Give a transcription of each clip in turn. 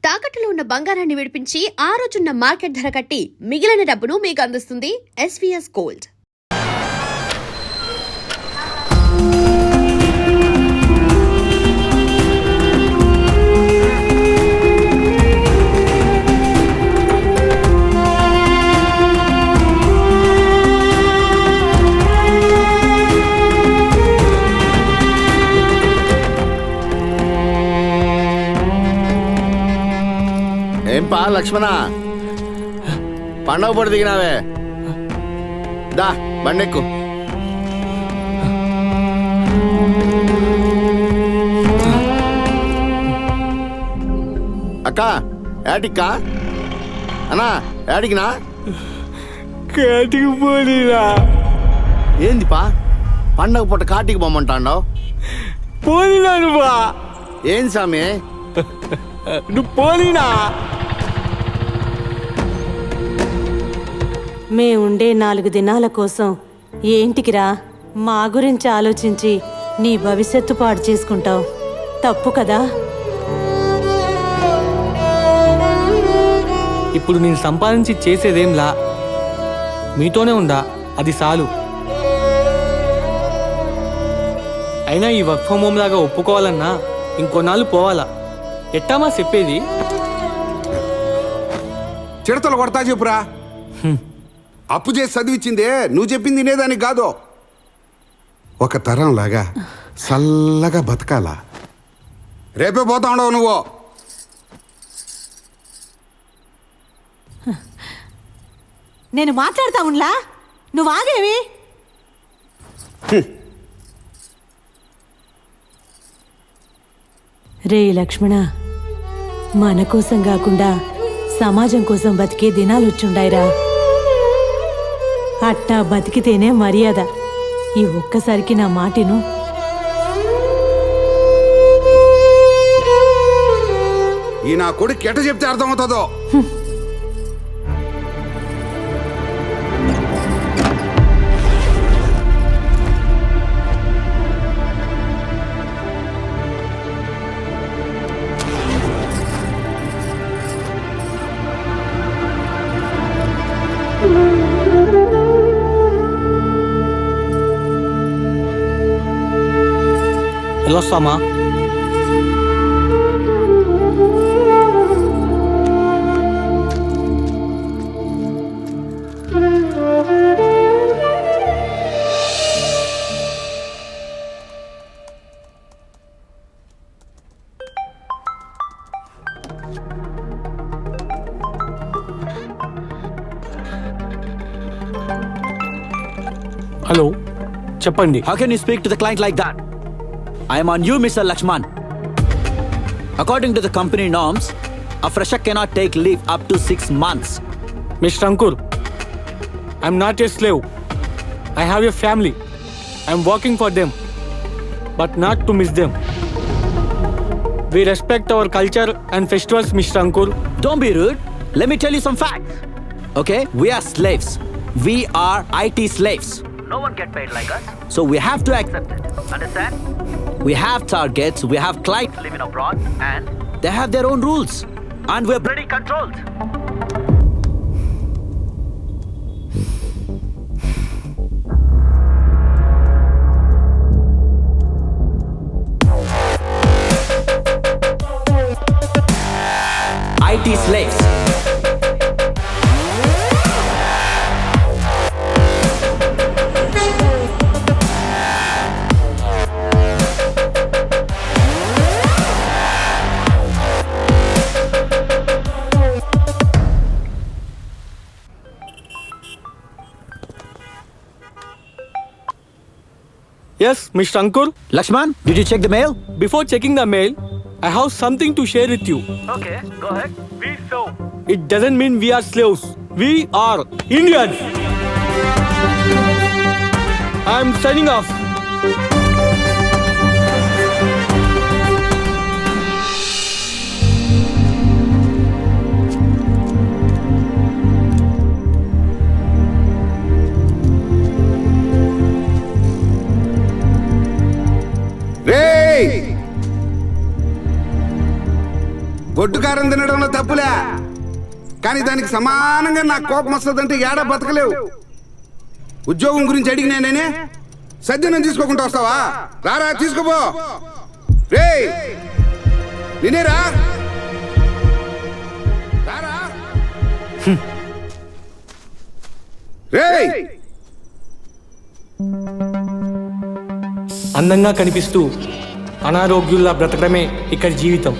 తాకట్టులో ఉన్న బంగారాన్ని విడిపించి ఆ రోజున్న మార్కెట్ ధర కట్టి మిగిలిన డబ్బును మీకు అందిస్తుంది ఎస్వీఎస్ గోల్డ్. ఏం పా లక్ష్మణ, పండగ పొడి దిగినావే, దా బండెక్కు. అక్క ఏటిక్కా అన్నా, ఏటికినా? కాటికి పోనీరా. ఏంది పా పండగ పూట కాటికి పొమ్మంటాండావు? పోనీనా నువ్వా? ఏం సామి నువ్వు పోనీనా? మేముండే 4 దినాల కోసం ఏంటికిరా మా గురించి ఆలోచించి నీ భవిష్యత్తు పాడు చేసుకుంటావు, తప్పు కదా. ఇప్పుడు నేను సంపాదించి చేసేదేంలా, మీతోనే ఉందా, అది చాలు. అయినా ఈ వర్క్ ఫ్రమ్ హోమ్ లాగా ఒప్పుకోవాలన్నా ఇంకొన్నాళ్ళు పోవాలా. ఎట్టామా చెప్పేది? చిడతలు కొడతా చెప్పురా. అప్పు చేసి చదివిచ్చిందే నువ్వు చెప్పింది తినేదానికి కాదు. ఒక తరం లాగా చల్లగా బతకాలా. రేపే పోతా ఉండవు నువ్వు. నేను మాట్లాడతా ఉండ్లా, నువ్వు ఆగేవి. రే లక్ష్మణ, మన కోసం కాకుండా సమాజం కోసం బతికే దినాలు వచ్చుండాయిరా. అట్టా బతికితేనే మర్యాద. ఈ ఒక్కసారికి నా మాటిను. ఈ నా కొడుకు ఎట చెప్తే అర్థమవుతుందో. వెళ్ళొస్తామా? హలో, చెప్పండి. How can you speak to the client like that? I am on you, Mr. Lakshman. According to the company norms, a fresher cannot take leave up to 6 months. Mr. Ankur, I'm not a slave. I have a family. I'm working for them, but not to miss them. We respect our culture and festivals, Mr. Ankur. Don't be rude. Let me tell you some facts. Okay? We are slaves. We are IT slaves. No one get paid like us. So we have to accept it. Understand? We have targets, we have clients living abroad, and they have their own rules. And we're pretty controlled. IT slaves. Yes, Mr. Ankur. Lakshman, did you check the mail? Before checking the mail, I have something to share with you. Okay, go ahead. We so. It doesn't mean we are slaves. We are Indians. I am signing off. గొడ్డు కారం తినడంలో తప్పులే, కానీ దానికి సమానంగా నాకు కోపం వస్తుందంటే ఏడా బతకలేవు. ఉద్యోగం గురించి అడిగినేనే సద్యనం తీసుకోకుండా వస్తావా? రారా తీసుకోపో. రే నేనేరా రారా. రే అందంగా కనిపిస్తూ అనారోగ్యుల్లా బ్రతకడమే ఇక్కడ జీవితం.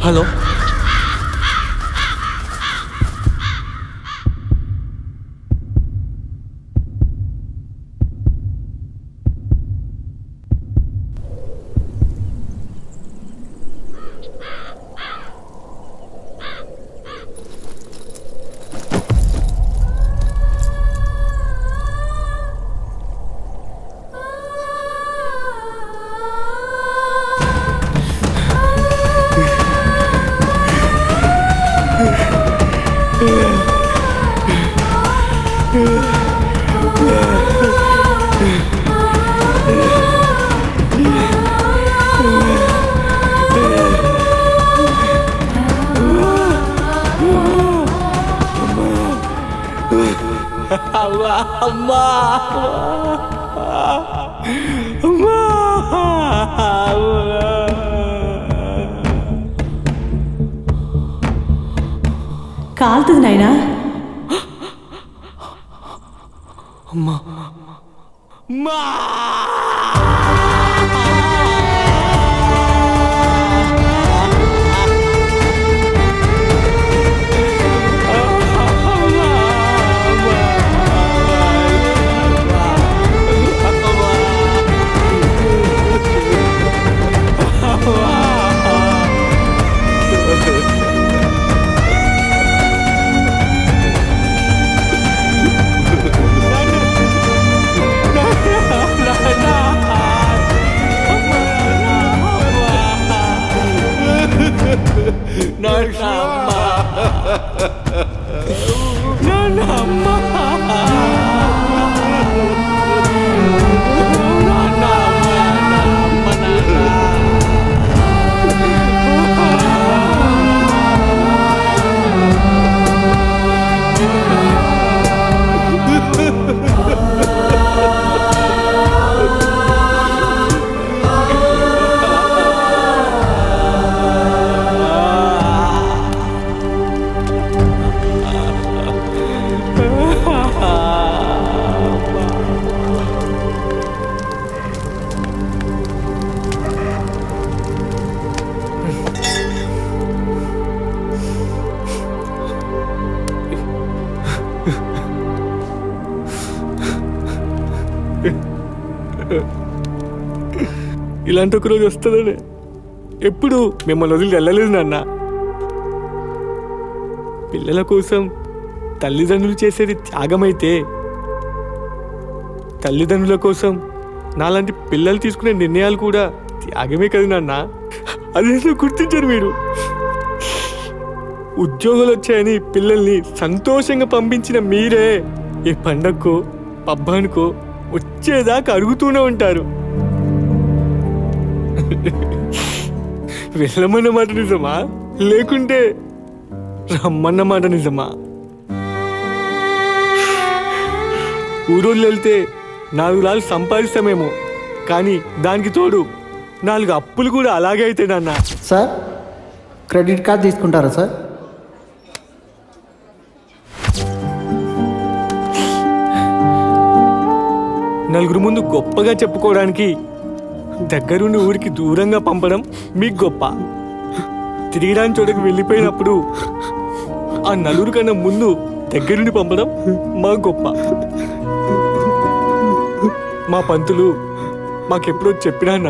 హలో, కాలుతుంది నాయనా. ఇలాంటి ఒక రోజు వస్తుందని ఎప్పుడు మిమ్మల్ని వదిలి వెళ్ళలేదు నాన్న. పిల్లల కోసం తల్లిదండ్రులు చేసేది త్యాగమైతే, తల్లిదండ్రుల కోసం నాలాంటి పిల్లలు తీసుకునే నిర్ణయాలు కూడా త్యాగమే కదా నాన్న. అదేదో గుర్తించరు మీరు. ఉద్యోగాలు వచ్చాయని పిల్లల్ని సంతోషంగా పంపించిన మీరే ఏ పండగకో పబ్బానికో వచ్చేదాకా అడుగుతూనే ఉంటారు. వెళ్ళమన్న మాట నిజమా, లేకుంటే రమ్మన్న మాట నిజమా? ఊరోళ్ళు వెళ్తే 4 లాలు సంపాదిస్తామేమో, కానీ దానికి తోడు 4 అప్పులు కూడా అలాగే అయితే నాన్న. సార్ క్రెడిట్ కార్డ్ తీసుకుంటారా సార్? నలుగురు ముందు గొప్పగా చెప్పుకోవడానికి దగ్గరుండి ఊరికి దూరంగా పంపడం మీకు గొప్ప. తిరిగిరాని చోటకి వెళ్ళిపోయినప్పుడు ఆ నలుగురు కన్నా ముందు దగ్గరుండి పంపడం మా గొప్ప. మా పంతులు మాకెప్పుడో చెప్పినా నాన్న,